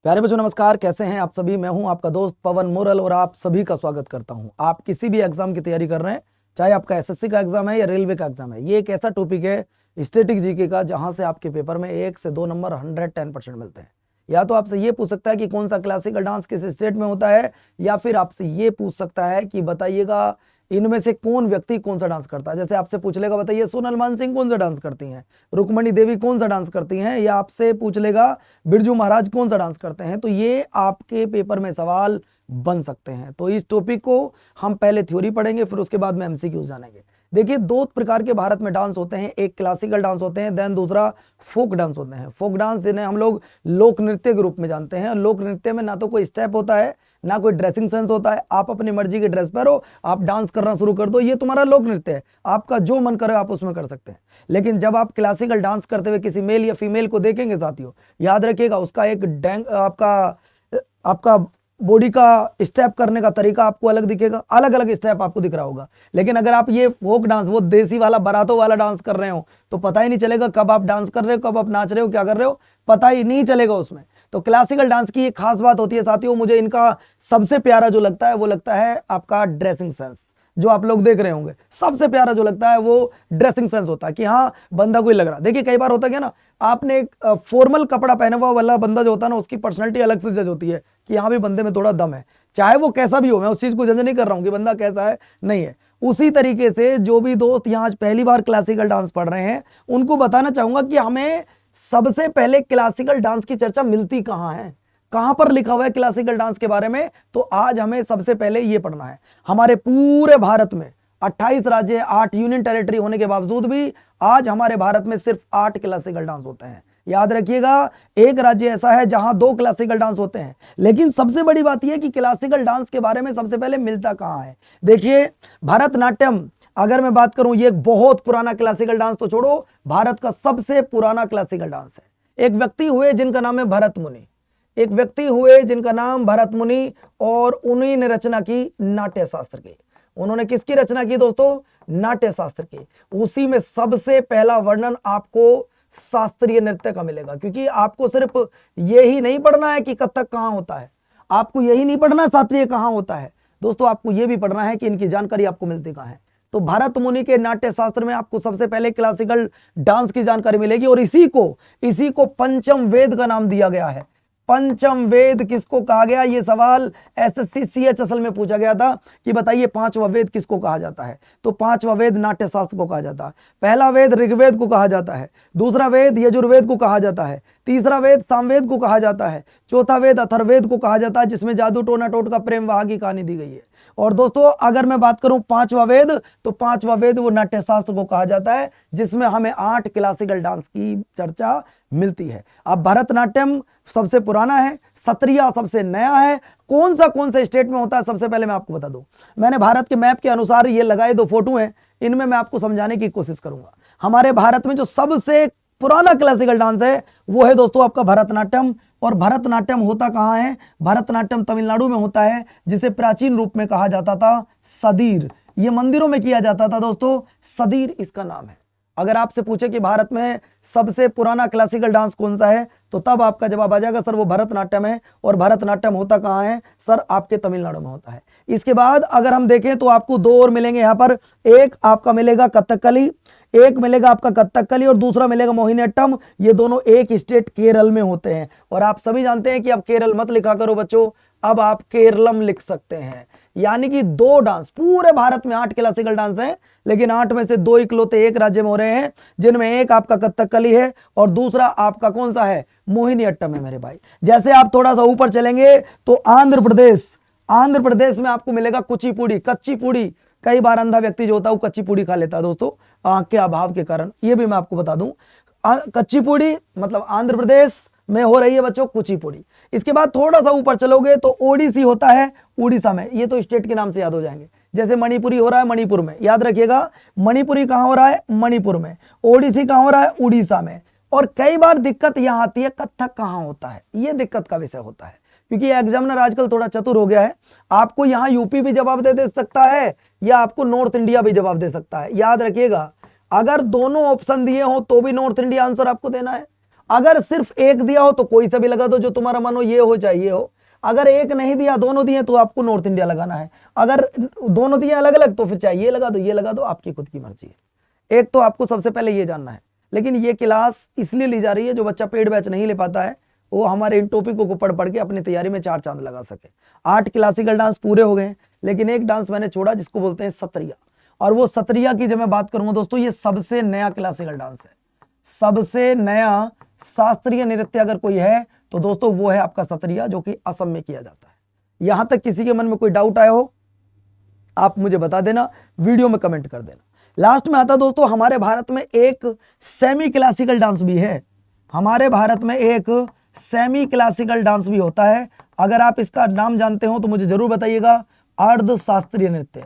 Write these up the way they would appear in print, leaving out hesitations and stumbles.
प्यारे बच्चों नमस्कार, कैसे हैं आप सभी। मैं हूं आपका दोस्त पवन मुरल और आप सभी का स्वागत करता हूं। आप किसी भी एग्जाम की तैयारी कर रहे हैं, चाहे आपका एसएससी का एग्जाम है या रेलवे का एग्जाम है, ये एक ऐसा टॉपिक है स्टैटिक जीके का जहां से आपके पेपर में 1 से 2 नंबर 110% मिलते हैं। या तो आपसे ये पूछ सकता है कि कौन सा क्लासिकल डांस किस स्टेट में होता है, या फिर आपसे ये पूछ सकता है कि बताइएगा इनमें से कौन व्यक्ति कौन सा डांस करता है। जैसे आपसे पूछ लेगा बताइए सोनल मानसिंह कौन सा डांस करती हैं, रुक्मणी देवी कौन सा डांस करती हैं, या आपसे पूछ लेगा बिरजू महाराज कौन सा डांस करते हैं। तो ये आपके पेपर में सवाल बन सकते हैं। तो इस टॉपिक को हम पहले थ्योरी पढ़ेंगे, फिर उसके बाद में एमसीक्यू जानेंगे। देखिए, दो प्रकार के भारत में डांस होते हैं, एक क्लासिकल डांस होते हैं, देन दूसरा फोक डांस होते हैं। फोक डांस जिन्हें हम लोग लोक नृत्य के रूप में जानते हैं। लोक नृत्य में ना तो कोई स्टेप होता है, ना कोई ड्रेसिंग सेंस होता है। आप अपनी मर्जी की ड्रेस पहनो, आप डांस करना शुरू कर दो, ये तुम्हारा लोक नृत्य है। आपका जो मन करे आप उसमें कर सकते हैं। लेकिन जब आप क्लासिकल डांस करते हुए किसी मेल या फीमेल को देखेंगे साथियों, याद रखिएगा उसका एक आपका बॉडी का स्टेप करने का तरीका आपको अलग दिखेगा, अलग अलग स्टेप आपको दिख रहा होगा। लेकिन अगर आप ये फोक डांस, वो देसी वाला बारातों वाला डांस कर रहे हो, तो पता ही नहीं चलेगा कब आप डांस कर रहे हो, कब आप नाच रहे हो, क्या कर रहे हो, पता ही नहीं चलेगा उसमें। तो क्लासिकल डांस की एक खास बात होती है साथियों, मुझे इनका सबसे प्यारा जो लगता है वो लगता है आपका ड्रेसिंग सेंस। जो आप लोग देख रहे होंगे, सबसे प्यारा जो लगता है वो ड्रेसिंग सेंस होता है कि हाँ बंदा कोई लग रहा। देखिए कई बार होता है क्या ना, आपने एक फॉर्मल कपड़ा पहना हुआ वाला बंदा जो होता है ना, उसकी पर्सनैलिटी अलग से जज होती है कि यहाँ भी बंदे में थोड़ा दम है। चाहे वो कैसा भी हो, मैं उस चीज को जज नहीं कर रहा हूँ कि बंदा कैसा है, नहीं है। उसी तरीके से जो भी दोस्त यहाँ आज पहली बार क्लासिकल डांस पढ़ रहे हैं, उनको बताना चाहूंगा कि हमें सबसे पहले क्लासिकल डांस की चर्चा मिलती कहाँ है, कहां पर लिखा हुआ है क्लासिकल डांस के बारे में। तो आज हमें सबसे पहले यह पढ़ना है। हमारे पूरे भारत में 28 राज्य, 8 यूनियन टेरिटरी होने के बावजूद भी आज हमारे भारत में सिर्फ 8 क्लासिकल डांस होते हैं। याद रखिएगा, एक राज्य ऐसा है जहां 2 क्लासिकल डांस होते हैं। लेकिन सबसे बड़ी बात यह है कि क्लासिकल डांस के बारे में सबसे पहले मिलता कहां है। देखिए, भरतनाट्यम अगर मैं बात करूं, ये बहुत पुराना क्लासिकल डांस, तो छोड़ो, भारत का सबसे पुराना क्लासिकल डांस है। एक व्यक्ति हुए जिनका नाम है भरत मुनि, एक व्यक्ति हुए जिनका नाम भरत मुनि, और उन्हीं ने रचना की नाट्य शास्त्र की। उन्होंने किसकी रचना की दोस्तों? नाट्य शास्त्र की। उसी में सबसे पहला वर्णन आपको शास्त्रीय नृत्य का मिलेगा, क्योंकि आपको सिर्फ यही नहीं पढ़ना है कि कथक कहां होता है, आपको यही नहीं पढ़ना शास्त्रीय कहां होता है दोस्तों, आपको यह भी पढ़ना है कि इनकी जानकारी आपको मिलती कहां है। तो भरत मुनि के नाट्य शास्त्र में आपको सबसे पहले क्लासिकल डांस की जानकारी मिलेगी, और इसी को पंचम वेद का नाम दिया गया है। पंचम वेद किसको कहा गया, यह सवाल एसएससी सीएच असल में पूछा गया था कि बताइए पांचवा वेद किसको कहा जाता है। तो पांचवा वेद नाट्य शास्त्र को कहा जाता है। पहला वेद ऋग्वेद को कहा जाता है, दूसरा वेद यजुर्वेद को कहा जाता है, तीसरा वेद सामवेद को कहा जाता है, चौथा वेद अथर्ववेद को कहा जाता है, जिसमें जादू टोना टोट का प्रेम वहां की कहानी दी गई है। और दोस्तों अगर मैं बात करूं पांचवा वेद, तो पांचवा वेद वो नाट्य शास्त्र को कहा जाता है, जिसमें हमें 8 क्लासिकल डांस की चर्चा मिलती है। अब भरतनाट्यम सबसे पुराना है, सत्रिया सबसे नया है। कौन सा स्टेट में होता है, सबसे पहले मैं आपको बता दूं। मैंने भारत के मैप के अनुसार ये लगाए 2 फोटो हैं, इनमें मैं आपको समझाने की कोशिश करूंगा। हमारे भारत में जो सबसे पुराना क्लासिकल डांस है वो है दोस्तों आपका भरतनाट्यम। और भरतनाट्यम होता कहां है? भरतनाट्यम तमिलनाडु में होता है, जिसे प्राचीन रूप में कहा जाता था सदीर। ये मंदिरों में किया जाता था दोस्तों, सदीर इसका नाम है। अगर आपसे पूछे कि भारत में सबसे पुराना क्लासिकल डांस कौन सा है, तो तब आपका जवाब आ जाएगा सर वो भरतनाट्यम है। और भरतनाट्यम होता कहां है सर? आपके तमिलनाडु में होता है। इसके बाद अगर हम देखें तो आपको 2 और मिलेंगे यहां पर। एक आपका मिलेगा कथकली, एक मिलेगा आपका कथकली, और दूसरा मिलेगा मोहिनीअट्टम। ये दोनों एक स्टेट केरल में होते हैं। और आप सभी जानते हैं कि अब केरल मत लिखा करो बच्चों, अब आप केरलम लिख सकते हैं। यानी कि 2 डांस, पूरे भारत में 8 क्लासिकल डांस हैं, लेकिन 8 में से 2 इकलौते एक राज्य में हो रहे हैं, जिनमें एक आपका कथकली है और दूसरा आपका कौन सा है? मोहिनीअट्टम है मेरे भाई। जैसे आप थोड़ा सा ऊपर चलेंगे तो आंध्र प्रदेश में आपको मिलेगा कुचिपुड़ी, कच्ची पूड़ी। कई बार अंधा व्यक्ति जो होता है वो कच्ची पूड़ी खा लेता है दोस्तों, आंख के अभाव के कारण। ये भी मैं आपको बता दूं, कच्ची पूड़ी मतलब आंध्र प्रदेश में हो रही है बच्चों कुचिपुड़ी। इसके बाद थोड़ा सा ऊपर चलोगे तो ओडिसी होता है उड़ीसा में। ये तो स्टेट के नाम से याद हो जाएंगे। जैसे मणिपुरी हो रहा है मणिपुर में, याद रखिएगा मणिपुरी कहां हो रहा है? मणिपुर में। ओडिसी कहां हो रहा है? उड़ीसा में। और कई बार दिक्कत यहां आती है कथक कहां होता है, ये दिक्कत का विषय होता है, क्योंकि एग्जामिनर आजकल थोड़ा चतुर हो गया है। आपको यहां यूपी भी जवाब दे सकता है, या आपको नॉर्थ इंडिया भी जवाब दे सकता है। याद रखिएगा, अगर दोनों ऑप्शन दिए हो तो भी नॉर्थ इंडिया आंसर आपको देना है, अगर सिर्फ एक दिया हो तो कोई सा भी लगा दो, जो तुम्हारा मन हो, ये हो चाहे ये हो। अगर एक नहीं दिया, दोनों दिए, तो आपको नॉर्थ इंडिया लगाना है। अगर दोनों दिए अलग अलग, तो फिर चाहे ये लगा दो, ये लगा दो, आपकी खुद की मर्जी है। एक तो आपको सबसे पहले ये जानना है। लेकिन ये क्लास इसलिए ली जा रही है, जो बच्चा पेड बैच नहीं ले पाता है वो हमारे इन टॉपिकों को पढ़ के अपनी तैयारी में 4 चांद लगा सके। 8 क्लासिकल डांस पूरे हो गए, लेकिन एक डांस मैंने छोड़ा जिसको बोलते हैं सत्रिया। और वो सत्रिया की जब मैं बात करूंगा दोस्तों, ये सबसे नया क्लासिकल डांस है। सबसे नया शास्त्रीय नृत्य अगर कोई है तो दोस्तों वो है आपका सत्रिया, जो कि असम में किया जाता है। यहां तक किसी के मन में कोई डाउट आया हो आप मुझे बता देना, वीडियो में कमेंट कर देना। लास्ट में आता दोस्तों, हमारे भारत में एक सेमी क्लासिकल डांस भी है। हमारे भारत में एक सेमी क्लासिकल डांस भी होता है। अगर आप इसका नाम जानते हो तो मुझे जरूर बताइएगा। अर्ध शास्त्रीय नृत्य,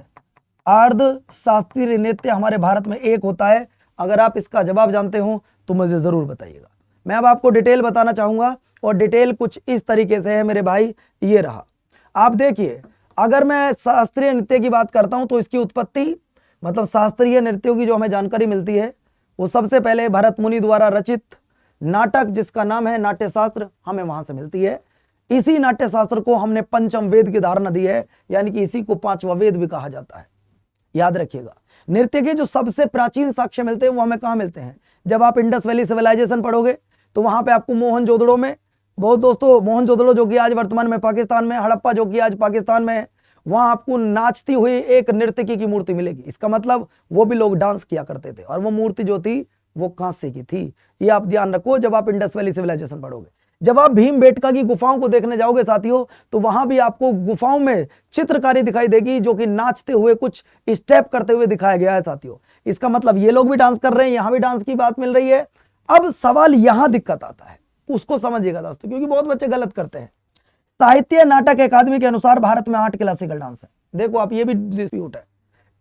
अर्ध शास्त्रीय नृत्य हमारे भारत में एक होता है। अगर आप इसका जवाब जानते हो तो मुझे जरूर बताइएगा। मैं अब आपको डिटेल बताना चाहूंगा, और डिटेल कुछ इस तरीके से है मेरे भाई। ये रहा, आप देखिए, अगर मैं शास्त्रीय नृत्य की बात करता हूं तो इसकी उत्पत्ति, मतलब शास्त्रीय नृत्यों की जो हमें जानकारी मिलती है, वो सबसे पहले भरत मुनि द्वारा रचित नाटक जिसका नाम है नाट्य शास्त्र, हमें वहां से मिलती है। इसी नाट्य शास्त्र को हमने पंचम वेद की धारणा दी है, यानी कि इसी को 5वां वेद भी कहा जाता है। याद रखिएगा, नृत्य के जो सबसे प्राचीन साक्ष्य मिलते हैं वो हमें कहां मिलते हैं? जब आप इंडस वैली सिविलाइजेशन पढ़ोगे तो वहां पे आपको मोहनजोदड़ो में, बहुत दोस्तों, मोहनजोदड़ो जो कि आज वर्तमान में पाकिस्तान में, हड़प्पा जो कि आज पाकिस्तान में है, वहां आपको नाचती हुई एक नर्तकी की मूर्ति मिलेगी। इसका मतलब वो भी लोग डांस किया करते थे, और वो मूर्ति जो थी वो कांसे की थी। ये आप ध्यान रखो जब आप इंडस वैली सिविलाइजेशन पढ़ोगे। जब आप भीमबेटका की गुफाओं को देखने जाओगे साथियों, तो वहां भी आपको गुफाओं में चित्रकारी दिखाई देगी, जो कि नाचते हुए कुछ स्टेप करते हुए दिखाया गया है साथियों। इसका मतलब ये लोग भी डांस कर रहे हैं, यहां भी डांस की बात मिल रही है। अब सवाल यहां दिक्कत आता है, उसको समझिएगा दोस्तों, क्योंकि बहुत बच्चे गलत करते हैं। साहित्य नाटक अकादमी के अनुसार भारत में 8 क्लासिकल डांस है। देखो आप, ये भी डिस्प्यूट है।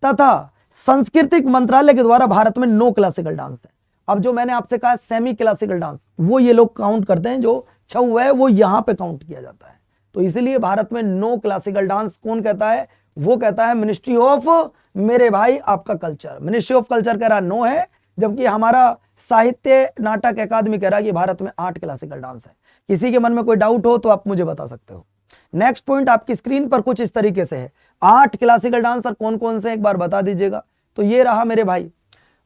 तथा सांस्कृतिक मंत्रालय के द्वारा भारत में 9 क्लासिकल डांस है। अब जो मैंने आपसे कहा सेमी क्लासिकल डांस, वो ये लोग काउंट करते हैं, जो छऊ है वो यहां पे काउंट किया जाता है। तो इसलिए भारत में 9 क्लासिकल डांस कौन कहता है? वो कहता है मिनिस्ट्री ऑफ, मेरे भाई आपका कल्चर, मिनिस्ट्री ऑफ कल्चर कह रहा 9 है, जबकि हमारा साहित्य नाटक अकादमी कह रहा है कि भारत में 8 क्लासिकल डांस है। किसी के मन में कोई डाउट हो तो आप मुझे बता सकते हो। नेक्स्ट पॉइंट आपकी स्क्रीन पर कुछ इस तरीके से है। 8 क्लासिकल डांसर कौन कौन से, एक बार बता दीजिएगा। तो ये रहा मेरे भाई,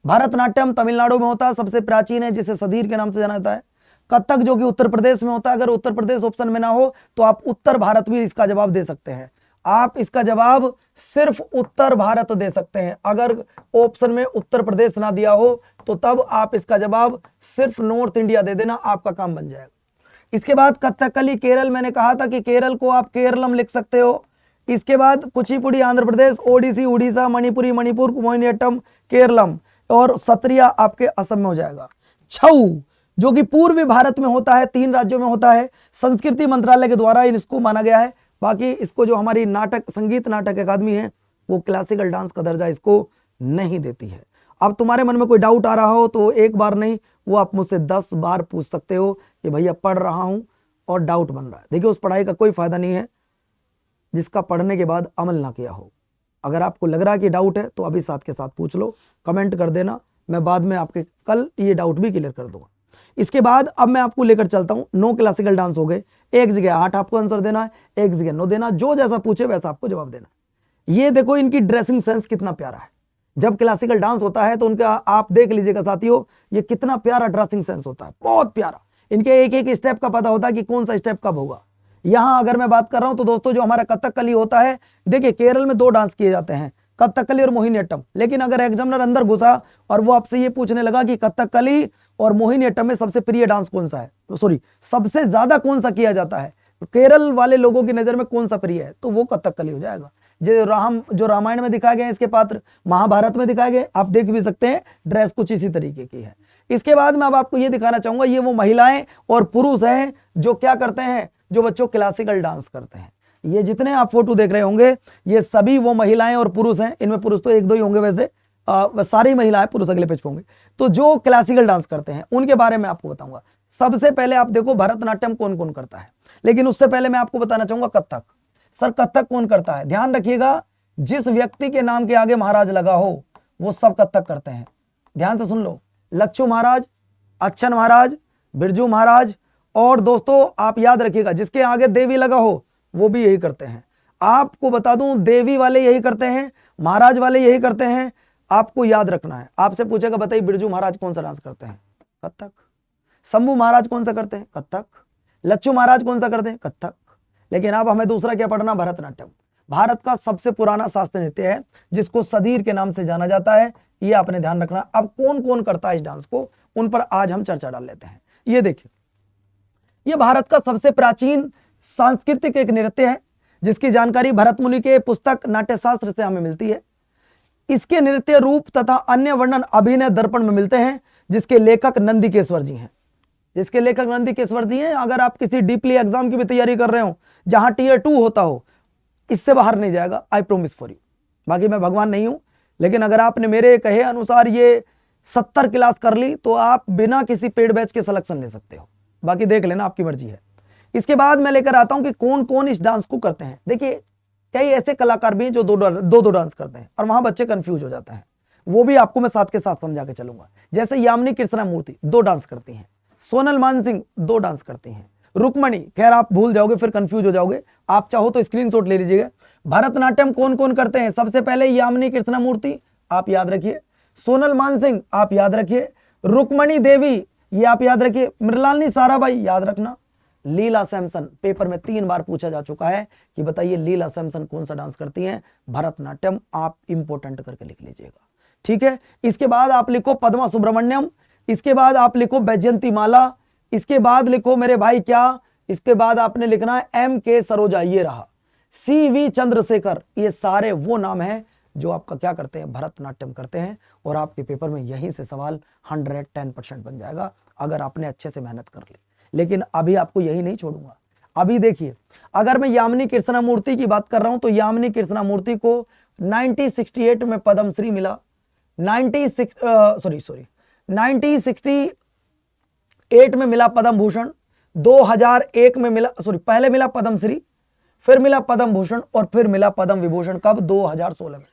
भरतनाट्यम तमिलनाडु में होता है, सबसे प्राचीन है, जिसे सधीर के नाम से जाना जाता है। कथक जो कि उत्तर प्रदेश में होता है। अगर उत्तर प्रदेश ऑप्शन में ना हो तो आप उत्तर भारत भी इसका जवाब दे सकते हैं। आप इसका जवाब सिर्फ उत्तर भारत दे सकते हैं। अगर ऑप्शन में उत्तर प्रदेश ना दिया हो तो तब आप इसका जवाब सिर्फ नॉर्थ इंडिया दे देना, आपका काम बन जाएगा। इसके बाद कथकली केरल, मैंने कहा था कि केरल को आप केरलम लिख सकते हो। इसके बाद कुचिपुड़ी आंध्र प्रदेश, ओडिसी उड़ीसा, मणिपुरी मणिपुर, मोहिनीअट्टम केरलम, और सत्रिया आपके असम में हो जाएगा। छऊ जो कि पूर्वी भारत में होता है, 3 राज्यों में होता है, संस्कृति मंत्रालय के द्वारा इसको माना गया है। बाकी इसको जो हमारी नाटक संगीत नाटक अकादमी है वो क्लासिकल डांस का दर्जा इसको नहीं देती है। अब तुम्हारे मन में कोई डाउट आ रहा हो तो एक बार नहीं, वो आप मुझसे 10 बार पूछ सकते हो कि भैया पढ़ रहा हूं और डाउट बन रहा है। देखिए, उस पढ़ाई का कोई फायदा नहीं है जिसका पढ़ने के बाद अमल ना किया हो। अगर आपको लग रहा है कि डाउट है तो अभी साथ के साथ पूछ लो, कमेंट कर देना, मैं बाद में आपके कल ये डाउट भी क्लियर कर दूंगा। इसके बाद अब मैं आपको लेकर चलता हूं, 9 क्लासिकल डांस हो गए। एक जगह 8 आपको आंसर देना है, एक जगह 9 देना, जो जैसा पूछे वैसा आपको जवाब देना। ये देखो इनकी ड्रेसिंग सेंस कितना प्यारा है। जब क्लासिकल डांस होता है तो उनका आप देख लीजिएगा साथियों, ये कितना प्यारा ड्रेसिंग सेंस होता है, बहुत प्यारा। इनके एक एक स्टेप का पता होता है कि कौन सा स्टेप कब होगा। यहां अगर मैं बात कर रहा हूं तो दोस्तों जो हमारा कथकली होता है, देखिए केरल में 2 डांस किए जाते हैं, कथकली और मोहिनीअट्टम। लेकिन अगर एग्जामिनर अंदर घुसा और वो आपसे ये पूछने लगा कि कथकली और मोहिनीअट्टम में सबसे प्रिय डांस कौन सा है, सॉरी सबसे ज्यादा कौन सा किया जाता है, केरल वाले लोगों की नजर में कौन सा प्रिय है, तो वो कथकली हो जाएगा। जो रामायण में दिखाए गए इसके पात्र, महाभारत में दिखाए गए, आप देख भी सकते हैं, ड्रेस कुछ इसी तरीके की है। इसके बाद मैं अब आपको ये दिखाना चाहूंगा, ये वो महिलाएं और पुरुष हैं जो क्या करते हैं, जो बच्चों क्लासिकल डांस करते हैं। ये जितने आप फोटो देख रहे होंगे ये सभी वो महिलाएं और पुरुष हैं। इनमें पुरुष तो 1-2 ही होंगे, वैसे सारी महिलाएं, पुरुष अगले पेज पे होंगे। तो जो क्लासिकल डांस करते हैं उनके बारे में आपको बताऊंगा। सबसे पहले आप देखो भरतनाट्यम कौन कौन करता है, लेकिन उससे पहले मैं आपको बताना चाहूंगा कथक। सर कथक कौन करता है? ध्यान रखिएगा, जिस व्यक्ति के नाम के आगे महाराज लगा हो वो सब कथक करते हैं। ध्यान से सुन लो, लच्छू महाराज, अच्छन महाराज, बिरजू महाराज। और दोस्तों आप याद रखिएगा, जिसके आगे देवी लगा हो वो भी यही करते हैं। आपको बता दूं, देवी वाले यही करते हैं, महाराज वाले यही करते हैं। आपको याद रखना है। आपसे पूछेगा बताइए बिरजू महाराज कौन सा डांस करते हैं? कथक। शंभू महाराज कौन सा करते हैं? कथक। लच्छू महाराज कौन सा करते हैं? कथक। लेकिन अब हमें दूसरा क्या पढ़ना? भरतनाट्यम। भारत का सबसे पुराना शास्त्रीय नृत्य है, जिसको सदीर के नाम से जाना जाता है। ये आपने ध्यान रखना। अब कौन कौन करता है इस डांस को, उन पर आज हम चर्चा डाल लेते हैं। ये देखिए, ये भारत का सबसे प्राचीन सांस्कृतिक एक नृत्य है, जिसकी जानकारी भरत मुनि के पुस्तक नाट्यशास्त्र से हमें मिलती है। इसके नृत्य रूप तथा अन्य वर्णन अभिनय दर्पण में मिलते हैं, जिसके लेखक नंदिकेश्वर जी हैं। जिसके लेखक नंदिकेश्वर जी हैं। अगर आप किसी डीपली एग्जाम की भी तैयारी कर रहे हो, जहां टियर 2 होता हो, इससे बाहर नहीं जाएगा, आई प्रोमिस फॉर यू। बाकी मैं भगवान नहीं हूं, लेकिन अगर आपने मेरे कहे अनुसार ये 70 क्लास कर ली तो आप बिना किसी पेड बैच के सिलेक्शन ले सकते हो। बाकी देख लेना, आपकी मर्जी है। इसके बाद मैं लेकर आता हूं कि कौन कौन इस डांस को करते हैं। देखिए, कई ऐसे कलाकार भी हैं जो दो डांस करते हैं, और वहां बच्चे कंफ्यूज हो जाते हैं। वो भी आपको मैं साथ के साथ समझा के चलूंगा। जैसे यामिनी कृष्णमूर्ति 2 डांस करती हैं, सोनल मानसिंह 2 डांस करती हैं, रुक्मणी, खैर आप भूल जाओगे, फिर कंफ्यूज हो जाओगे। आप चाहो तो स्क्रीनशॉट ले लीजिएगा। भरतनाट्यम कौन कौन करते हैं? सबसे पहले यामिनी कृष्णमूर्ति, आप याद रखिए। सोनल मानसिंह आप याद रखिए। रुक्मणी देवी ये आप याद रखिए। मृणालिनी साराभाई याद रखना। लीला सैमसन, पेपर में 3 बार पूछा जा चुका है कि बताइए लीला सैमसन कौन सा डांस करती हैं? भरतनाट्यम। आप इंपोर्टेंट करके लिख लीजिएगा, ठीक है। इसके बाद आप लिखो पद्मा सुब्रमण्यम। इसके बाद आप लिखो बैजयंती माला। इसके बाद लिखो मेरे भाई क्या, इसके बाद आपने लिखना है M.K. सरोजा, ये रहा। C.V. चंद्रशेखर, ये सारे वो नाम हैं जो आपका क्या करते हैं? भरतनाट्यम करते हैं। और आपके पेपर में यहीं से सवाल 110% बन जाएगा, अगर आपने अच्छे से मेहनत कर ली। लेकिन अभी आपको यही नहीं छोड़ूंगा। अभी देखिए, अगर मैं यामिनी कृष्णमूर्ति की बात कर रहा हूं, तो यामिनी कृष्णमूर्ति को 1968 में पद्मश्री मिला। 1968 में मिला पद्म भूषण। 2001 में मिला, पहले मिला पद्मश्री, फिर मिला पद्म भूषण, और फिर मिला पद्म विभूषण। कब? 2016 में।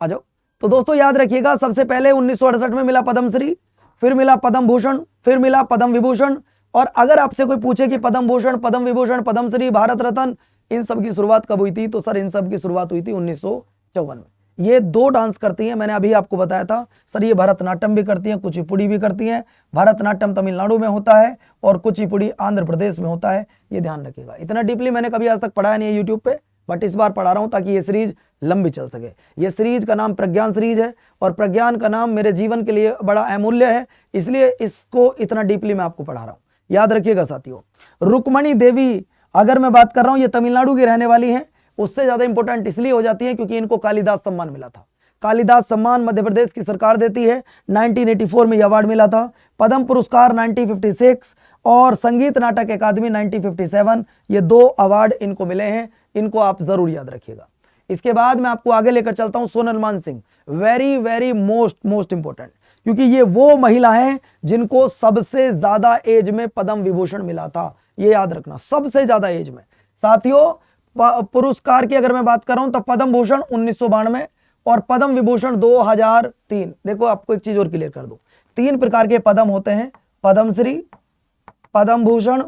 आ जाओ। तो दोस्तों याद रखिएगा, सबसे पहले 1968 में मिला पद्मश्री, फिर मिला पद्म भूषण, फिर मिला पद्म विभूषण। और अगर आपसे कोई पूछे कि पद्म भूषण, पद्म विभूषण, पद्मश्री, भारत रत्न, इन सब की शुरुआत कब हुई थी? तो सर इन सब की शुरुआत हुई थी 1954 में। ये 2 डांस करती हैं, मैंने अभी आपको बताया था सर। ये भरतनाट्यम भी करती हैं, कुचिपुड़ी भी करती हैं। भरतनाट्यम तमिलनाडु में होता है और कुचिपुड़ी आंध्र प्रदेश में होता है, ये ध्यान रखिएगा। इतना डीपली मैंने कभी आज तक पढ़ाया नहीं है यूट्यूब पे, बट इस बार पढ़ा रहा हूं ताकि ये सीरीज लंबी चल सके। ये सीरीज का नाम प्रज्ञान सीरीज है, और प्रज्ञान का नाम मेरे जीवन के लिए बड़ा अमूल्य है, इसलिए इसको इतना डीपली मैं आपको पढ़ा रहा हूं। याद रखिएगा साथियों। रुक्मणी देवी, अगर मैं बात कर रहा हूं, ये तमिलनाडु की रहने वाली हैं। उससे ज्यादा इंपॉर्टेंट इसलिए हो जाती है क्योंकि इनको कालिदास सम्मान मिला था। कालिदास सम्मान मध्य प्रदेश की सरकार देती है। 1984 में यह अवार्ड मिला था। पद्म पुरस्कार 1956 और संगीत नाटक अकादमी 1957, ये 2 अवार्ड इनको मिले हैं। इनको आप जरूर याद रखिएगा। इसके बाद मैं आपको आगे लेकर चलता हूं Sonal Mansingh. Very very most important, क्योंकि ये वो महिला है जिनको सबसे ज्यादा एज में पद्म विभूषण मिला था। ये याद रखना, सबसे ज्यादा एज में। साथियों, पुरस्कार की अगर मैं बात कर रहा हूं तो पद्म भूषण 1992 और पद्म विभूषण 2003। देखो आपको एक चीज और क्लियर कर दूं, 3 प्रकार के पद्म होते हैं, पद्मश्री, पद्म भूषण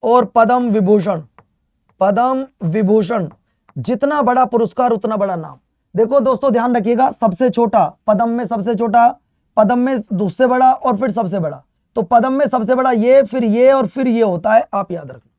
और पद्म विभूषण। पद्म विभूषण, जितना बड़ा पुरस्कार उतना बड़ा नाम। देखो दोस्तों ध्यान रखिएगा, सबसे छोटा पद्म में, सबसे छोटा पद्म में, दूसरे बड़ा और फिर सबसे बड़ा। तो पद्म में सबसे बड़ा ये, फिर ये और फिर ये होता है, आप याद रखना।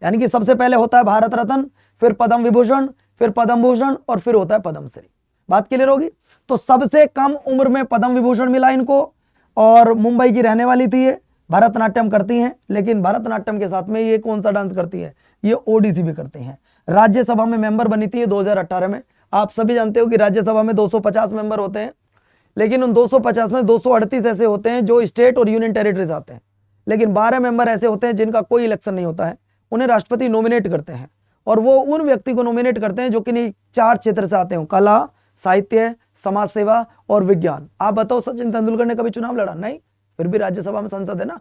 यानी कि सबसे पहले होता है भारत रत्न, फिर पद्म विभूषण, फिर पद्म भूषण और फिर होता है पद्मश्री। बात क्लियर होगी। तो सबसे कम उम्र में पद्म विभूषण मिला इनको, और मुंबई की रहने वाली थी ये। भरतनाट्यम करती हैं, लेकिन भरतनाट्यम के साथ में ये कौन सा डांस करती है? ये ओडिसी भी करती हैं। राज्यसभा में मेंबर बनी थी 2018 में। आप सभी जानते हो कि राज्यसभा में 250 मेंबर होते हैं, लेकिन उन 250 में 238 ऐसे होते हैं जो स्टेट और यूनियन टेरिटरीज आते हैं, लेकिन 12 मेंबर ऐसे होते हैं जिनका कोई इलेक्शन नहीं होता है। उन्हें राष्ट्रपति नॉमिनेट करते हैं, और वो उन व्यक्ति को नॉमिनेट करते हैं जो कि 4 क्षेत्र से आते हो, कला, साहित्य, समाज सेवा और विज्ञान। आप बताओ, सचिन तेंदुलकर ने कभी चुनाव लड़ा? नहीं, फिर भी राज्यसभा में सांसद है ना।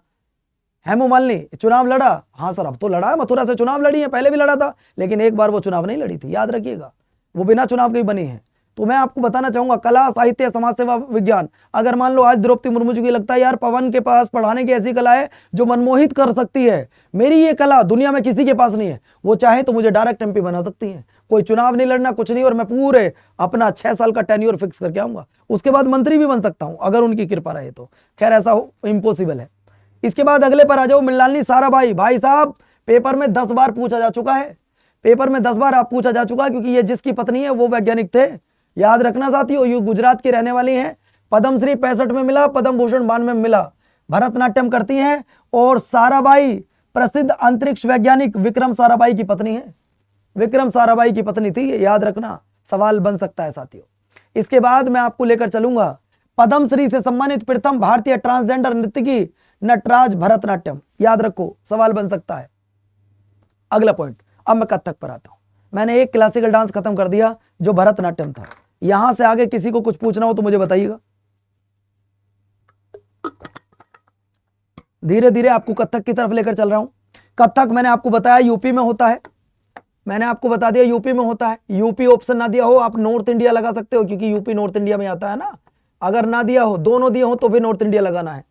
हेमू मालिनी चुनाव लड़ा? हाँ सर, अब तो लड़ा है, मथुरा से चुनाव लड़ी है, पहले भी लड़ा था, लेकिन एक बार वो चुनाव नहीं लड़ी थी, याद रखिएगा, वो बिना चुनाव के ही बनी है। तो मैं आपको बताना चाहूंगा कला, साहित्य, समाज सेवा, विज्ञान। अगर मान लो आज द्रौपदी मुर्मू जी को लगता है यार पवन के पास पढ़ाने की ऐसी कला है जो मनमोहित कर सकती है, मेरी ये कला दुनिया में किसी के पास नहीं है, वो चाहे तो मुझे डायरेक्ट एमपी बना सकती है, कोई चुनाव नहीं लड़ना, कुछ नहीं, और मैं पूरे अपना 6 साल का टेन्योर फिक्स करके आऊंगा, उसके बाद मंत्री भी बन सकता हूं अगर उनकी कृपा रहे तो। खैर ऐसा इम्पॉसिबल है। इसके बाद अगले पर आ जाओ, मृणालिनी साराभाई। भाई साहब पेपर में 10 बार पूछा जा चुका है, पेपर में 10 बार आप पूछा जा चुका है, क्योंकि ये जिसकी पत्नी है वो वैज्ञानिक थे, याद रखना साथियों। ये गुजरात की रहने वाली हैं, पद्मश्री 65 में मिला, पद्म भूषण 92 में मिला, भरतनाट्यम करती हैं, और साराभाई प्रसिद्ध अंतरिक्ष वैज्ञानिक विक्रम साराभाई की पत्नी है, विक्रम साराभाई की पत्नी थी, ये याद रखना, सवाल बन सकता है साथियों। इसके बाद मैं आपको लेकर चलूंगा पद्मश्री से सम्मानित प्रथम भारतीय ट्रांसजेंडर नर्तकी नटराज भरतनाट्यम, याद रखो, सवाल बन सकता है। अगला पॉइंट, अब मैं कथक पर आता हूं। मैंने एक क्लासिकल डांस खत्म कर दिया जो भरतनाट्यम था, यहां से आगे किसी को कुछ पूछना हो तो मुझे बताइएगा। धीरे धीरे आपको कथक की तरफ लेकर चल रहा हूं। कथक मैंने आपको बताया यूपी में होता है, मैंने आपको बता दिया यूपी में होता है। यूपी ऑप्शन ना दिया हो आप नॉर्थ इंडिया लगा सकते हो, क्योंकि यूपी नॉर्थ इंडिया में आता है ना। अगर ना दिया हो, दोनों दिए हो तो भी नॉर्थ इंडिया लगाना है।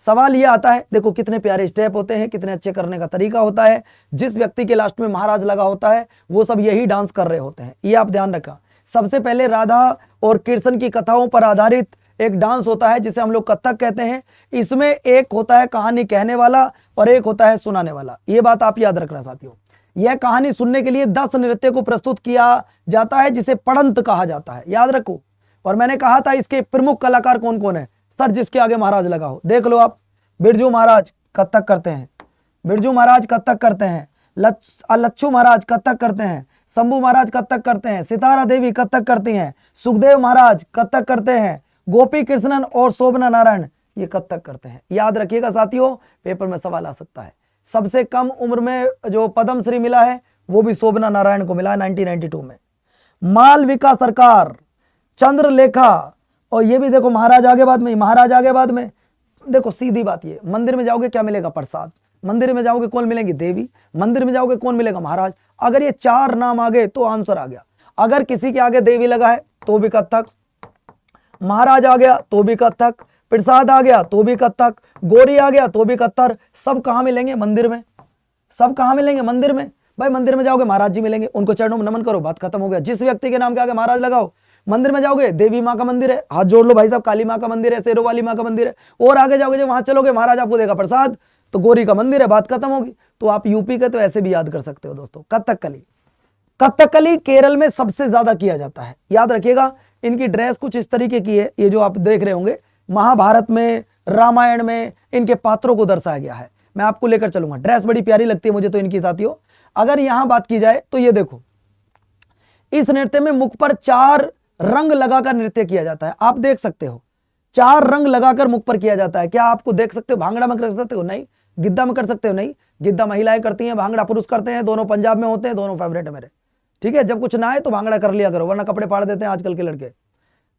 सवाल ये आता है, देखो कितने प्यारे स्टेप होते हैं, कितने अच्छे करने का तरीका होता है। जिस व्यक्ति के लास्ट में महाराज लगा होता है वो सब यही डांस कर रहे होते हैं, ये आप ध्यान रखा। सबसे पहले राधा और कृष्ण की कथाओं पर आधारित एक डांस होता है जिसे हम लोग कथक कहते हैं। इसमें एक होता है कहानी कहने वाला और एक होता है सुनाने वाला, ये बात आप याद रखना साथियों। यह कहानी सुनने के लिए 10 नृत्य को प्रस्तुत किया जाता है जिसे पढ़ंत कहा जाता है, याद रखो। और मैंने कहा था इसके प्रमुख कलाकार कौन कौन है, सर जिसके आगे महाराज लगा हो, देख लो आप। बिरजू महाराज कथक करते हैं, बिरजू महाराज कथक करते हैं, लच्छू महाराज कथक करते हैं, शंभू महाराज कथक करते हैं, सितारा देवी कथक करती हैं, सुखदेव महाराज कथक करते हैं, गोपी कृष्णन और शोभना नारायण ये कथक करते हैं। याद रखिएगा साथियों, पेपर में सवाल आ सकता है। सबसे कम उम्र में जो पद्मश्री मिला है वो भी शोभना नारायण को मिला है 1992 में। मालविका सरकार, चंद्रलेखा, और ये भी देखो महाराज आगे बाद में, महाराज आगे बाद में। देखो सीधी बात, ये मंदिर में जाओगे क्या मिलेगा, प्रसाद। मंदिर में जाओगे कौन मिलेंगी, देवी। मंदिर में जाओगे कौन मिलेगा, महाराज। अगर ये 4 नाम आ गए तो आंसर आ गया। अगर किसी के आगे देवी लगा है तो भी कथक, महाराज आ गया तो भी कथक, प्रसाद आ गया तो भी कथक, गौरी आ गया तो भी कत्तर। सब कहां मिलेंगे, मंदिर में। सब कहां मिलेंगे, मंदिर में। भाई मंदिर में जाओगे महाराज जी मिलेंगे, उनको चरणों में नमन करो, बात खत्म हो गया। जिस व्यक्ति के नाम के आगे महाराज लगाओ, मंदिर में जाओगे देवी माँ का मंदिर है, हाथ जोड़ लो भाई साहब, काली माँ का मंदिर है, शेरों वाली माँ का मंदिर है। और आगे जाओगे जब वहां चलोगे महाराज आपको देगा प्रसाद, तो गौरी का मंदिर है, बात खत्म होगी। तो आप यूपी के तो ऐसे भी याद कर सकते हो दोस्तों। कथकली, कथकली केरल में सबसे ज्यादा किया जाता है, याद रखिएगा। इनकी ड्रेस कुछ इस तरीके की है, ये जो आप देख रहे होंगे, महाभारत में, रामायण में इनके पात्रों को दर्शाया गया है। मैं आपको लेकर चलूंगा, ड्रेस बड़ी प्यारी लगती है मुझे तो इनकी साथियों। अगर यहां बात की जाए तो ये देखो, इस नृत्य में मुख पर 4 रंग लगाकर नृत्य किया जाता है, आप देख सकते हो। 4 रंग लगाकर मुख पर किया जाता है। क्या आपको देख सकते हो, भांगड़ा में कर सकते हो, नहीं। गिद्दा में कर सकते हो, नहीं। गिद्दा महिलाएं करती हैं, भांगड़ा पुरुष करते हैं, दोनों पंजाब में होते हैं, दोनों फेवरेट है मेरे। ठीक है, जब कुछ ना आए तो भांगड़ा कर लिया करो, वरना कपड़े फाड़ देते हैं आजकल के लड़के।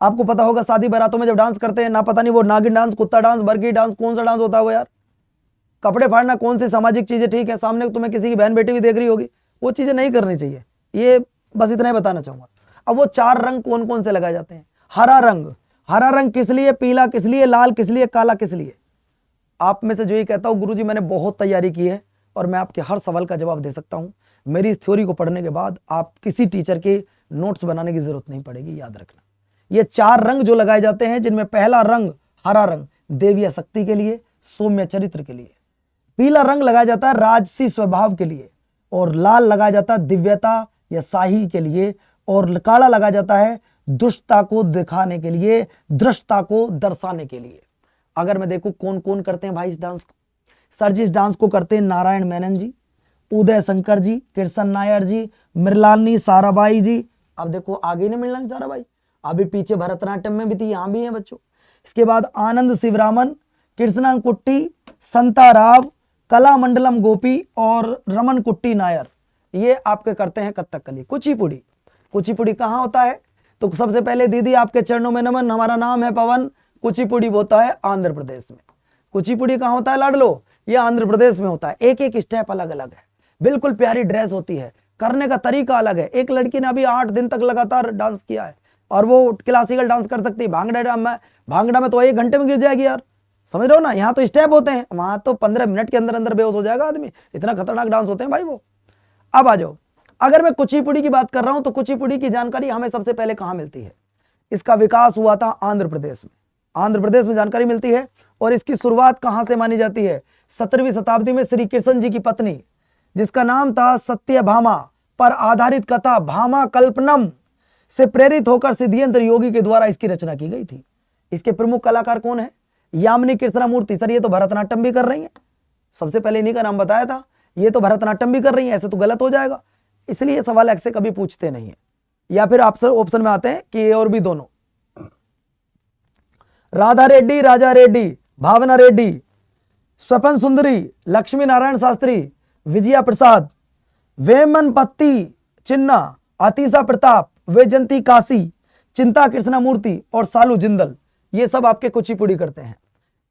आपको पता होगा शादी बारातों में जब डांस करते हैं ना, पता नहीं वो नागिन डांस, कुत्ता डांस, बरगी डांस, कौन सा डांस होता होगा यार। कपड़े फाड़ना कौन सी सामाजिक चीजें, ठीक है, सामने तुम्हें किसी की बहन बेटी भी देख रही होगी, वो चीजें नहीं करनी चाहिए। ये बस इतना ही बताना चाहूंगा। अब वो 4 रंग कौन कौन से लगाए जाते हैं। हरा रंग, हरा रंग किस लिए, पीला किस लिए, लाल किस लिए, काला किस लिए। आप में से जो ये कहता हूं गुरुजी मैंने बहुत तैयारी की है और मैं आपके हर सवाल का जवाब दे सकता हूं, मेरी इस थ्योरी को पढ़ने के बाद आप किसी टीचर के नोट्स बनाने की जरूरत नहीं पड़ेगी, याद रखना। ये 4 रंग जो लगाए जाते हैं, जिनमें पहला रंग हरा रंग देवीय शक्ति के लिए, सौम्य चरित्र के लिए। पीला रंग लगाया जाता है राजसी स्वभाव के लिए, और लाल लगाया जाता है दिव्यता या शाही के लिए, और काला लगाया जाता है दुष्टता को दिखाने के लिए, दृष्टता को दर्शाने के लिए। अगर मैं देखूं कौन कौन करते हैं भाई इस डांस को, सर जी इस डांस को करते हैं नारायण मेनन जी, उदय शंकर जी, कृष्ण नायर जी, मृणालिनी साराभाई जी। अब देखो आगे नहीं मृणालिनी साराभाई, अभी पीछे भरतनाट्यम में भी थी, यहां भी है बच्चों। इसके बाद आनंद शिवरामन, कृष्णन कुट्टी, संता राव, कला मंडलम गोपी और रमन कुट्टी नायर, ये आपके करते हैं कथकली। कुचिपुड़ी, कुचिपुड़ी कहाँ होता है, तो सबसे पहले दीदी आपके चरणों में नमन, हमारा नाम है पवन। कुचिपुड़ी होता है आंध्र प्रदेश में। कुचिपुड़ी कहाँ होता है लाडलो, ये आंध्र प्रदेश में होता है। एक एक स्टेप अलग अलग है, बिल्कुल प्यारी ड्रेस होती है, करने का तरीका अलग है। एक लड़की ने अभी 8 दिन तक लगातार डांस किया है, और वो क्लासिकल डांस कर सकती है। भांगड़ा में तो 1 घंटे में गिर जाएगी यार, समझ रहे हो ना। यहाँ तो स्टेप होते हैं, वहां तो 15 मिनट के अंदर अंदर बेहोश हो जाएगा आदमी, इतना खतरनाक डांस होते हैं भाई वो। अब आ जाओ, अगर मैं कुचिपुड़ी की बात कर रहा हूं तो कुचिपुड़ी की जानकारी हमें सबसे पहले कहां मिलती है? इसका विकास हुआ था आंध्र प्रदेश में, आंध्र प्रदेश में जानकारी मिलती है। और इसकी शुरुआत कहां से मानी जाती है? 17वीं शताब्दी में श्री कृष्ण जी की पत्नी, जिसका नाम था सत्यभामा, पर आधारित कथा भामा कल्पनम से प्रेरित होकर सिद्धियंत्र योगी के द्वारा इसकी रचना की गई थी। इसके प्रमुख कलाकार कौन है? यामिनी कृष्णमूर्ति। सर ये तो भरतनाट्यम भी कर रही है, सबसे पहले इन्हीं का नाम बताया था, ये तो भरतनाट्यम भी कर रही है, ऐसे तो गलत हो जाएगा, इसलिए सवाल ऐसे कभी पूछते नहीं है। या फिर ऑप्शन में आते हैं कि ये और भी दोनों, राधा रेड्डी, राजा रेड्डी, भावना रेड्डी, स्वपन सुंदरी, लक्ष्मी नारायण शास्त्री, विजया प्रसाद, वेमनपत्ती चिन्ना, आतिशा प्रताप, वैजंती काशी, चिंता कृष्णमूर्ति और सालू जिंदल, ये सब आपके कुचिपुड़ी करते हैं।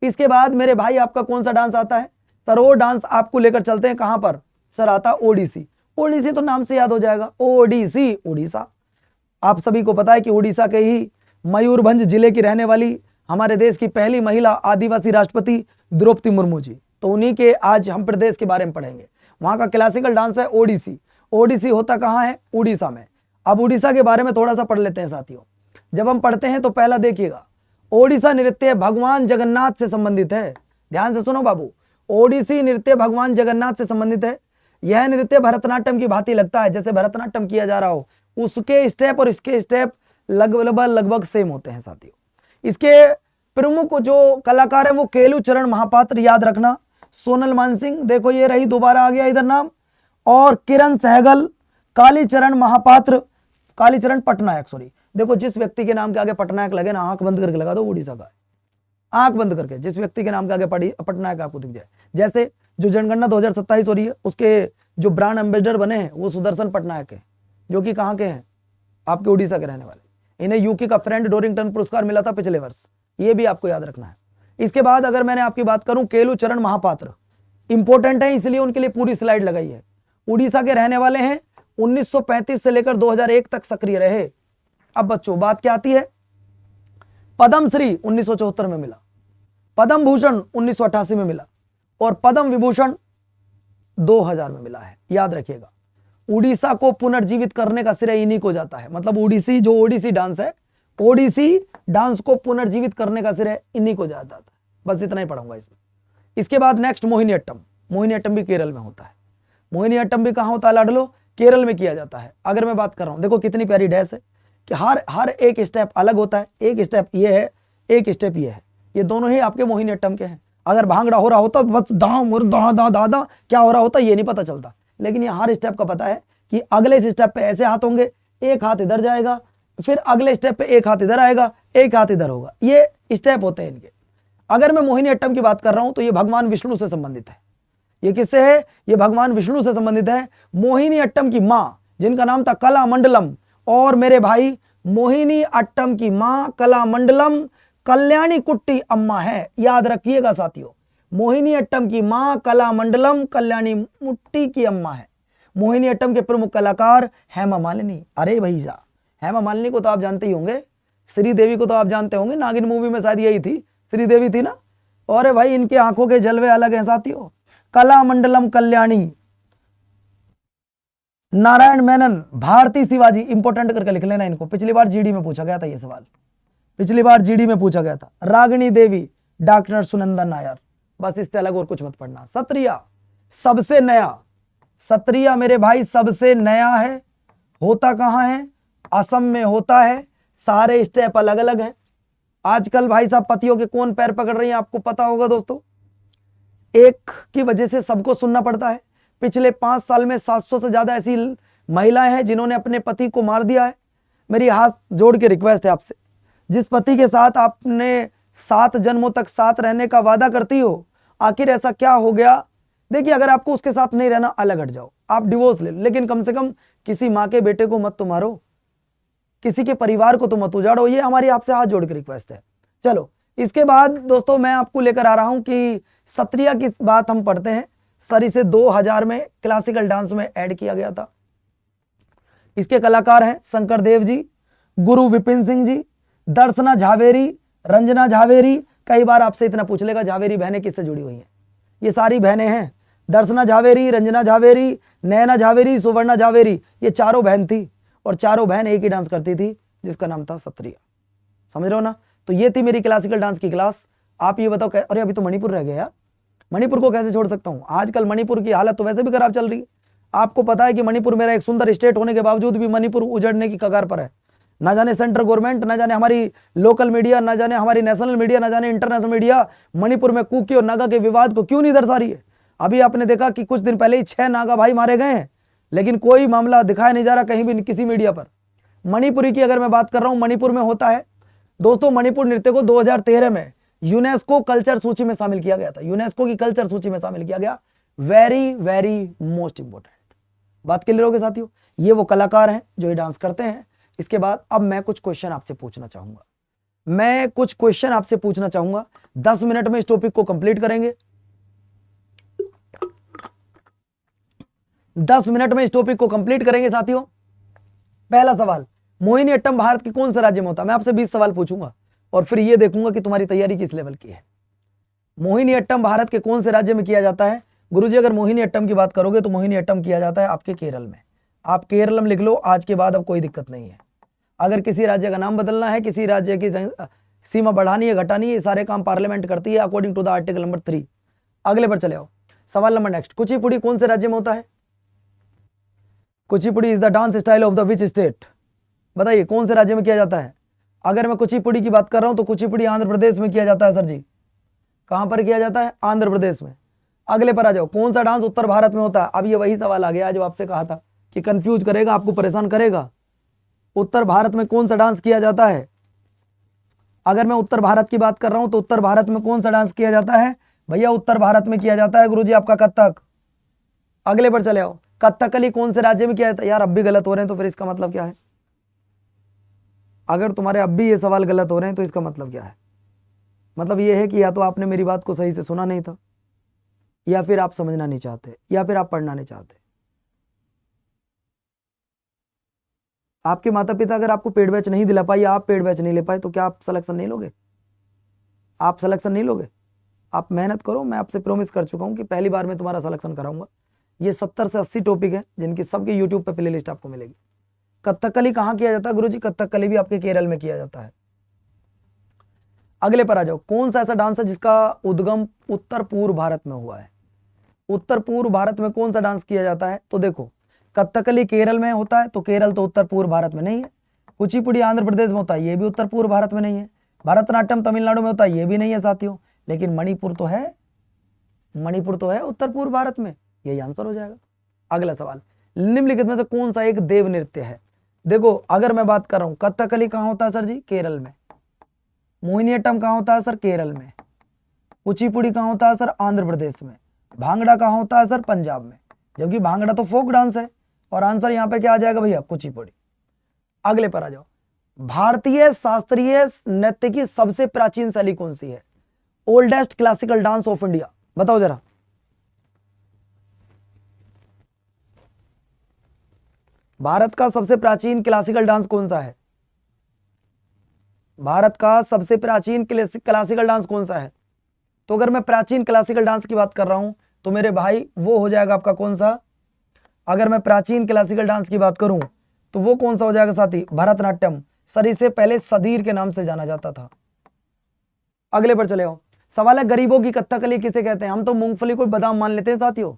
इसके बाद मेरे भाई आपका कौन सा डांस आता है? सर वो डांस आपको लेकर चलते हैं कहां पर? सर आता ओडिसी। ओडिसी तो नाम से याद हो जाएगा, ओडिसी उड़ीसा। आप सभी को पता है कि उड़ीसा के ही मयूरभंज जिले की रहने वाली हमारे देश की पहली महिला आदिवासी राष्ट्रपति द्रौपदी मुर्मू जी, तो उन्हीं के आज हम प्रदेश के बारे में पढ़ेंगे। वहां का क्लासिकल डांस है ओडिसी। ओडिसी होता कहां है? उड़ीसा में। अब उड़ीसा के बारे में थोड़ा सा पढ़ लेते हैं साथियों। जब हम पढ़ते हैं तो पहला देखिएगा, ओडिशा नृत्य भगवान जगन्नाथ से संबंधित है। ध्यान से सुनो बाबू, ओडिसी नृत्य भगवान जगन्नाथ से संबंधित है। यह नृत्य भरतनाट्यम की भांति लगता है, जैसे भरतनाट्यम किया जा रहा हो, उसके स्टेप और इसके स्टेप लगभग सेम होते हैं साथियों। इसके प्रमुख जो कलाकार है वो केलू चरण महापात्र, याद रखना, सोनल मानसिंह, देखो ये रही, दोबारा आ गया इधर नाम, और किरण सहगल, कालीचरण महापात्र, कालीचरण पटनायक, सॉरी, देखो जिस व्यक्ति के नाम के आगे पटनायक लगे ना, आंख बंद करके लगा दो, उड़ीसा का है, आंख बंद करके, जिस व्यक्ति के नाम के आगे पटनायक आपको दिख जाए। जैसे जो जनगणना 2027 हो रही है, उसके जो ब्रांड एम्बेसडर बने हैं वो सुदर्शन पटनायक है, जो कि कहाँ के हैं? आपके उड़ीसा के रहने वाले। इन्हें यूके का फ्रेंड डोरिंगटन पुरस्कार मिला था पिछले वर्ष, ये भी आपको याद रखना है। इसके बाद अगर मैंने आपकी बात करूं, केलू चरण महापात्र इंपॉर्टेंट है, इसलिए उनके लिए पूरी स्लाइड लगाई है। उड़ीसा के रहने वाले हैं, 1935 से लेकर 2001 तक सक्रिय रहे। अब बच्चों बात क्या आती है? पद्मश्री 1974 में मिला, पद्म भूषण 1988 में मिला, और पद्म विभूषण 2000 में मिला है। याद रखिएगा, उड़ीसा को पुनर्जीवित करने का श्रेय इन्हीं को जाता है। मतलब ओडिसी, जो ओडिसी डांस है, ओडिसी डांस को पुनर्जीवित करने का श्रेय इन्हीं को जाता है। बस इतना ही पढ़ूंगा इसमें। इसके बाद नेक्स्ट मोहिनीअट्टम। मोहिनीअट्टम भी केरल में होता है। मोहिनीअट्टम भी कहां होता है लाडलो? केरल में किया जाता है। अगर मैं बात कर रहा हूं, देखो कितनी प्यारी डैश है कि हर एक स्टेप अलग होता है। एक स्टेप ये है, एक स्टेप ये है, ये दोनों ही आपके मोहिनीअट्टम के हैं। अगर भांगड़ा हो रहा होता बस दाम और दा क्या हो रहा होता ये नहीं पता चलता, लेकिन ये हर स्टेप का पता है कि अगले स्टेप पे ऐसे हाथ होंगे, एक हाथ इधर जाएगा, फिर अगले स्टेप पे एक हाथ इधर आएगा, एक हाथ इधर होगा, ये स्टेप होते हैं इनके। अगर मैं मोहिनीअट्टम की बात कर रहा हूं तो ये भगवान विष्णु से संबंधित है। ये किससे है? ये भगवान विष्णु से संबंधित है। मोहिनीअट्टम की मां, जिनका नाम था कला मंडलम, और मेरे भाई मोहिनीअट्टम की मां कला मंडलम कल्याणी कुट्टी अम्मा है। याद रखिएगा साथियों, मोहिनीअट्टम की मां कला मंडलम कल्याणी मुट्टी की अम्मा है। मोहिनीअट्टम के प्रमुख कलाकार हेमा मालिनी। अरे भैया, हेमा मालिनी को तो आप जानते ही होंगे, श्रीदेवी को तो आप जानते होंगे, नागिन मूवी में शायद यही थी, श्रीदेवी थी ना। और भाई इनके आंखों के जलवे अलग हैं साथियों। कला मंडलम कल्याणी, नारायण मेनन, भारती शिवाजी, इंपॉर्टेंट करके लिख लेना इनको, पिछली बार जीडी में पूछा गया था ये सवाल, पिछली बार जीडी में पूछा गया था। रागिनी देवी, डॉक्टर सुनंदन नायर, बस इससे अलग और कुछ मत पढ़ना। सत्रिया सबसे नया, सत्रिया मेरे भाई सबसे नया है। होता कहां है? असम में होता है। सारे स्टेप अलग अलग हैं। आजकल भाई साहब पतियों के कौन पैर पकड़ रही हैं आपको पता होगा दोस्तों, एक की वजह से सबको सुनना पड़ता है। पिछले 5 साल में 700 से ज्यादा ऐसी महिलाएं हैं जिन्होंने अपने पति को मार दिया है। मेरी हाथ जोड़ के रिक्वेस्ट है आपसे, जिस पति के साथ आपने 7 जन्मों तक साथ रहने का वादा करती हो, आखिर ऐसा क्या हो गया? देखिए, अगर आपको उसके साथ नहीं रहना, अलग हट जाओ, आप डिवोर्स ले लो, लेकिन कम से कम किसी माँ के बेटे को मत तो मारो, किसी के परिवार को तो मत उजाड़ो। ये हमारी आपसे हाथ जोड़ के रिक्वेस्ट है। चलो, इसके बाद दोस्तों मैं आपको लेकर आ रहा हूं कि सत्रिया की बात हम पढ़ते हैं। सर इसे 2000 में क्लासिकल डांस में ऐड किया गया था। इसके कलाकार हैं शंकर देव जी, गुरु विपिन सिंह जी, दर्शना झावेरी, रंजना झावेरी। कई बार आपसे इतना पूछ लेगा झावेरी बहनें किससे जुड़ी हुई हैं, ये सारी बहनें हैं। दर्शना झावेरी, रंजना झावेरी, नैना झावेरी, सुवर्णा झावेरी, ये चारों बहन थी और चारों बहन एक ही डांस करती थी जिसका नाम था सत्रिया। समझ रहे हो ना? तो ये थी मेरी क्लासिकल डांस की क्लास। आप ये बताओ, अरे अभी तो मणिपुर रह गया यार, मणिपुर को कैसे छोड़ सकता हूं? आजकल मणिपुर की हालत तो वैसे भी खराब चल रही है। आपको पता है कि मणिपुर मेरा एक सुंदर स्टेट होने के बावजूद भी मणिपुर उजड़ने की कगार पर है। ना जाने सेंट्रल गवर्नमेंट, ना जाने हमारी लोकल मीडिया, ना जाने हमारी नेशनल मीडिया, ना जाने इंटरनेशनल मीडिया मणिपुर में कुकी और नागा के विवाद को क्यों नहीं दर्शा रही है। अभी आपने देखा कि कुछ दिन पहले ही 6 नागा भाई मारे गए हैं, लेकिन कोई मामला दिखाया नहीं जा रहा कहीं भी किसी मीडिया पर। मणिपुरी की अगर मैं बात कर रहा हूं, मणिपुर में होता है दोस्तों, मणिपुर नृत्य को 2013 में यूनेस्को कल्चर सूची में शामिल किया गया था। यूनेस्को की कल्चर सूची में शामिल किया गया। वेरी वेरी मोस्ट इंपोर्टेंट बात क्लियर हो गई साथियों। ये वो कलाकार हैं जो ये डांस करते हैं। इसके बाद अब मैं कुछ क्वेश्चन आपसे पूछना चाहूंगा। 10 मिनट में इस टॉपिक को कंप्लीट करेंगे। 10 मिनट में इस टॉपिक को कंप्लीट करेंगे साथियों। पहला सवाल, मोहिनीअट्टम भारत के कौन से राज्य में होता है? मैं आपसे 20 सवाल पूछूंगा और फिर ये देखूंगा कि तुम्हारी तैयारी किस लेवल की है। मोहिनीअट्टम भारत के कौन से राज्य में किया जाता है? गुरुजी अगर मोहिनीअट्टम की बात करोगे तो मोहिनीअट्टम किया जाता है आपके केरल में। आप केरल में लिख लो, आज के बाद अब कोई दिक्कत नहीं है। अगर किसी राज्य का नाम बदलना है, किसी राज्य की सीमा बढ़ानी है, घटानी है, ये सारे काम पार्लियामेंट करती है according to the article number 3। अगले पर चले आओ। सवाल नंबर नेक्स्ट, कुचिपुड़ी कौन से राज्य में होता है? Kuchipudi is the dance style of the which state? बताइए कौन से राज्य में किया जाता है? अगर मैं कुचिपुड़ी की बात कर रहा हूं तो कुचिपुड़ी आंध्र प्रदेश में किया जाता है सर जी। कहां पर किया जाता है? आंध्र प्रदेश में। अगले पर आ जाओ, कौन सा डांस उत्तर भारत में होता है? अब ये वही सवाल आ गया जो आपसे कहा था कि कंफ्यूज करेगा, आपको परेशान करेगा। उत्तर भारत में कौन सा डांस किया जाता है? अगर मैं उत्तर भारत की बात कर रहा हूं तो उत्तर भारत में कौन सा डांस किया जाता है? भैया उत्तर भारत में किया जाता है गुरुजी आपका कथक। अगले पर चले आओ, कथकली कौन से राज्य में किया जाता है? यार अब भी गलत हो रहे हैं तो फिर इसका मतलब क्या है? अगर तुम्हारे अब भी ये सवाल गलत हो रहे हैं तो इसका मतलब क्या है? मतलब ये है कि या तो आपने मेरी बात को सही से सुना नहीं था, या फिर आप समझना नहीं चाहते, या फिर आप पढ़ना नहीं चाहते। आपके माता पिता अगर आपको पेड बैच नहीं दिला पाए या आप पेड बैच नहीं ले पाए तो क्या आप सिलेक्शन नहीं लोगे? आप सिलेक्शन नहीं लोगे? आप मेहनत करो, मैं आपसे प्रॉमिस कर चुका हूं कि पहली बार में तुम्हारा सिलेक्शन कराऊंगा। ये 70 से 80 टॉपिक हैं जिनकी सबके यूट्यूब पे प्लेलिस्ट आपको मिलेगी। कथकली कहाँ किया जाता है गुरुजी? कथकली भी आपके केरल में किया जाता है। अगले पर आ जाओ, कौन सा ऐसा डांस है जिसका उद्गम उत्तर पूर्व भारत में हुआ है? उत्तर पूर्व भारत में कौन सा डांस किया जाता है? तो देखो, कथकली केरल में होता है तो केरल तो उत्तर पूर्व भारत में नहीं है। कुचिपुड़ी आंध्र प्रदेश में होता है, ये भी उत्तर पूर्व भारत में नहीं है। भरतनाट्यम तमिलनाडु में होता है, ये भी नहीं है साथियों। लेकिन मणिपुर तो है, मणिपुर तो है उत्तर पूर्व भारत में, यही आंसर हो जाएगा। अगला सवाल, निम्नलिखित में से कौन सा एक देव नृत्य है? देखो अगर मैं बात कर रहा हूं, कथकली कहां होता है सर जी? केरल में। मोहिनीअट्टम कहां होता है सर? केरल में। कुचिपुड़ी कहां होता है सर? आंध्र प्रदेश में। भांगड़ा कहां होता है सर? पंजाब में। जबकि भांगड़ा तो फोक डांस है और आंसर यहां पे क्या आ जाएगा भैया? कुचिपुड़ी। अगले पर आ जाओ, भारतीय शास्त्रीय नृत्य की सबसे प्राचीन शैली कौन सी है? Oldest classical dance of India, बताओ जरा। भारत का सबसे प्राचीन क्लासिकल डांस कौन सा है? भारत का सबसे प्राचीन क्लासिकल डांस कौन सा है? तो अगर मैं प्राचीन क्लासिकल डांस की बात कर रहा हूं तो मेरे भाई वो हो जाएगा आपका कौन सा? अगर मैं प्राचीन क्लासिकल डांस की बात करूं तो वो कौन सा हो जाएगा साथी? भरतनाट्यम। सर इसे पहले सदीर के नाम से जाना जाता था। अगले पर चले आओ, सवाल है गरीबों की कथकली किसे कहते हैं? हम तो मूंगफली को बादाम मान लेते हैं साथियों,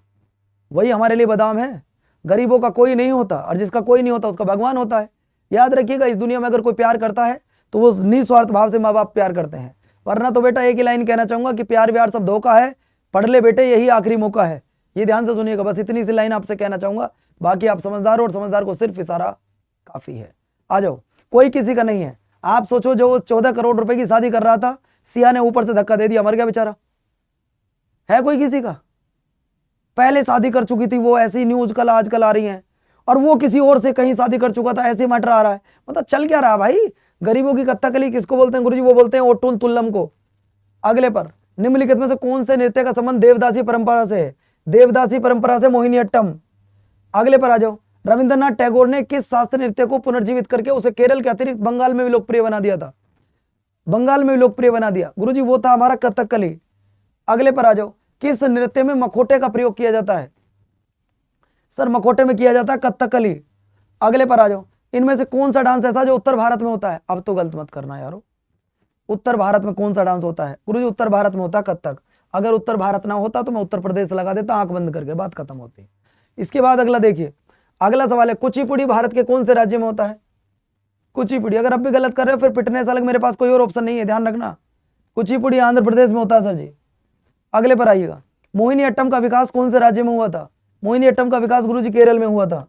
वही हमारे लिए बादाम है। गरीबों का कोई नहीं होता और जिसका कोई नहीं होता उसका भगवान होता है। याद रखिएगा, इस दुनिया में अगर कोई प्यार करता है तो वो निस्वार्थ भाव से माँ बाप प्यार करते हैं। वरना तो बेटा एक ही लाइन कहना चाहूंगा कि प्यार व्यार सब धोखा है, पढ़ ले बेटे यही आखिरी मौका है। ये ध्यान से सुनिएगा, बस इतनी सी लाइन आपसे कहना चाहूंगा। बाकी आप समझदार हो और समझदार को सिर्फ इशारा काफी है। आ जाओ, कोई किसी का नहीं है। आप सोचो, जो 14 करोड़ रुपए की शादी कर रहा था, सिया ने ऊपर से धक्का दे दिया, मर गया बेचारा। है कोई किसी का? पहले शादी कर चुकी थी वो, ऐसी न्यूज कल आजकल आ रही हैं, और वो किसी और से कहीं शादी कर चुका था, ऐसे मैटर आ रहा है। मतलब चल क्या रहा भाई? गरीबों की कथकली किसको बोलते हैं गुरुजी? वो बोलते हैं ओटून तुल्लम को। अगले पर, निम्नलिखित में से कौन से नृत्य का संबंध देवदासी परंपरा से है? देवदासी परंपरा से मोहिनीअट्टम। अगले पर आ जाओ, रविंद्रनाथ टैगोर ने किस शास्त्रीय नृत्य को पुनर्जीवित करके उसे केरल के अतिरिक्त बंगाल में भी लोकप्रिय बना दिया था? बंगाल में भी लोकप्रिय बना दिया गुरुजी, वो था हमारा कथकली। अगले पर आ जाओ, किस नृत्य में मखोटे का प्रयोग किया जाता है? सर मखोटे में किया जाता है कथकली। अगले पर आ जाओ, इनमें से कौन सा डांस ऐसा जो उत्तर भारत में होता है? अब तो गलत मत करना यारो, उत्तर भारत में कौन सा डांस होता है? गुरुजी उत्तर भारत में होता है कथक। अगर उत्तर भारत ना होता तो मैं उत्तर प्रदेश लगा देता, आंख बंद करके, बात खत्म होती। इसके बाद अगला देखिए, अगला सवाल है कुचिपुड़ी भारत के कौन से राज्य में होता है? कुचिपुड़ी, अगर आप भी गलत कर रहे हो फिर पिटने से अलग मेरे पास कोई और ऑप्शन नहीं है, ध्यान रखना। कुचिपुड़ी आंध्र प्रदेश में होता है सर जी। अगले पर आइएगा, मोहिनी अट्टम का विकास कौन से राज्य में हुआ था? मोहिनी अट्टम का विकास गुरुजी केरल में हुआ था।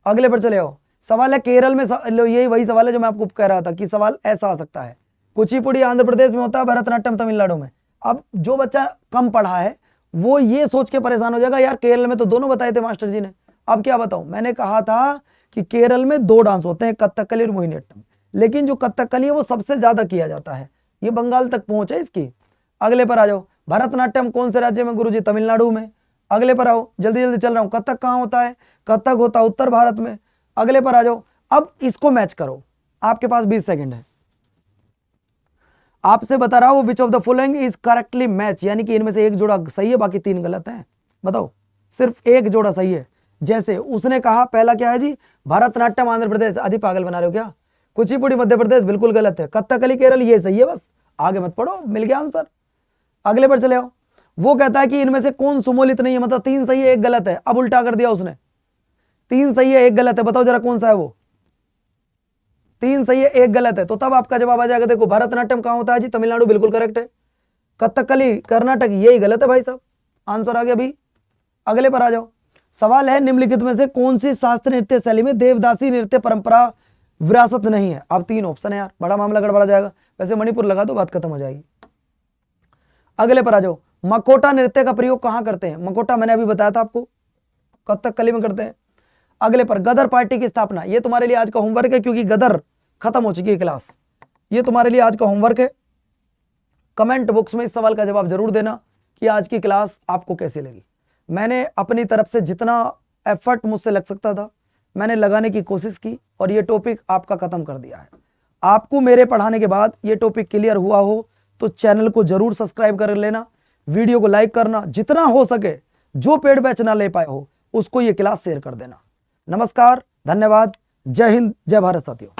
अगले पर चले आओ, सवाल है केरल में, यही वही सवाल है जो मैं आपको कह रहा था कि सवाल ऐसा आ सकता है। कुचिपुड़ी आंध्र प्रदेश में होता है, भरतनाट्यम तमिलनाडु में। अब जो बच्चा कम पढ़ा है वो ये सोच के परेशान हो जाएगा, यार केरल में तो दोनों बताए थे मास्टर जी ने। अब क्या बताऊं, मैंने कहा था कि केरल में दो डांस होते हैं, कथकली और मोहिनीअट्टम, लेकिन जो कथकली है वो सबसे ज्यादा किया जाता है, ये बंगाल तक पहुंच है इसकी। अगले पर आ जाओ, भरतनाट्यम कौन से राज्य में गुरुजी? तमिलनाडु में। अगले पर आओ, जल्दी जल्दी चल रहा हूं, कथक कहां होता है? कथक होता है उत्तर भारत में। अगले पर आ जाओ, अब इसको मैच करो, आपके पास 20 सेकंड है। आपसे बता रहा हूं which of the following is correctly match, यानी कि इनमें से एक जोड़ा सही है बाकी 3 गलत है। बताओ, सिर्फ एक जोड़ा सही है। जैसे उसने कहा, पहला क्या है जी? भरतनाट्यम आंध्र प्रदेश, आदि पागल बना रहे हो क्या? कुचिपुड़ी मध्य प्रदेश, बिल्कुल गलत है। कथकली केरल, ये सही है, बस आगे मत पढ़ो, मिल गया आंसर। अगले पर चले आओ, वो कहता है कि इनमें से कौन सुमोलित नहीं है, मतलब 3 सही है 1 गलत है। अब उल्टा कर दिया उसने, 3 सही है 1 गलत है, बताओ जरा कौन सा है वो? 3 सही है 1 गलत है, तो तब आपका जवाब आ जाएगा। देखो, भरतनाट्यम कहां होता है जी? तमिलनाडु, बिल्कुल करेक्ट है। कथकली कर्नाटक, यही गलत है भाई साहब, आंसर आ गया अभी। अगले पर आ जाओ, सवाल है निम्नलिखित में से कौन सी शास्त्रीय नृत्य शैली में देवदासी नृत्य परंपरा विरासत नहीं है? अब 3 ऑप्शन है यार, बड़ा मामला गड़बड़ा जाएगा। वैसे मणिपुर लगा दो, बात खत्म हो जाएगी। अगले पर आ जाओ, मकोटा नृत्य का प्रयोग कहां करते हैं? मकोटा मैंने अभी बताया था आपको, कथकली में करते हैं। अगले पर गदर पार्टी की स्थापना, ये तुम्हारे लिए आज का होमवर्क है, क्योंकि गदर खत्म हो चुकी है क्लास, ये तुम्हारे लिए आज का होमवर्क है। कमेंट बॉक्स में इस सवाल का जवाब जरूर देना कि आज की क्लास आपको कैसी लगी। मैंने अपनी तरफ से जितना एफर्ट मुझसे लग सकता था मैंने लगाने की कोशिश की, और ये टॉपिक आपका खत्म कर दिया है। आपको मेरे पढ़ाने के बाद ये टॉपिक क्लियर हुआ हो तो चैनल को जरूर सब्सक्राइब कर लेना, वीडियो को लाइक करना, जितना हो सके जो पेड बैच ना ले पाए हो उसको ये क्लास शेयर कर देना। नमस्कार, धन्यवाद, जय हिंद, जय भारत साथियों।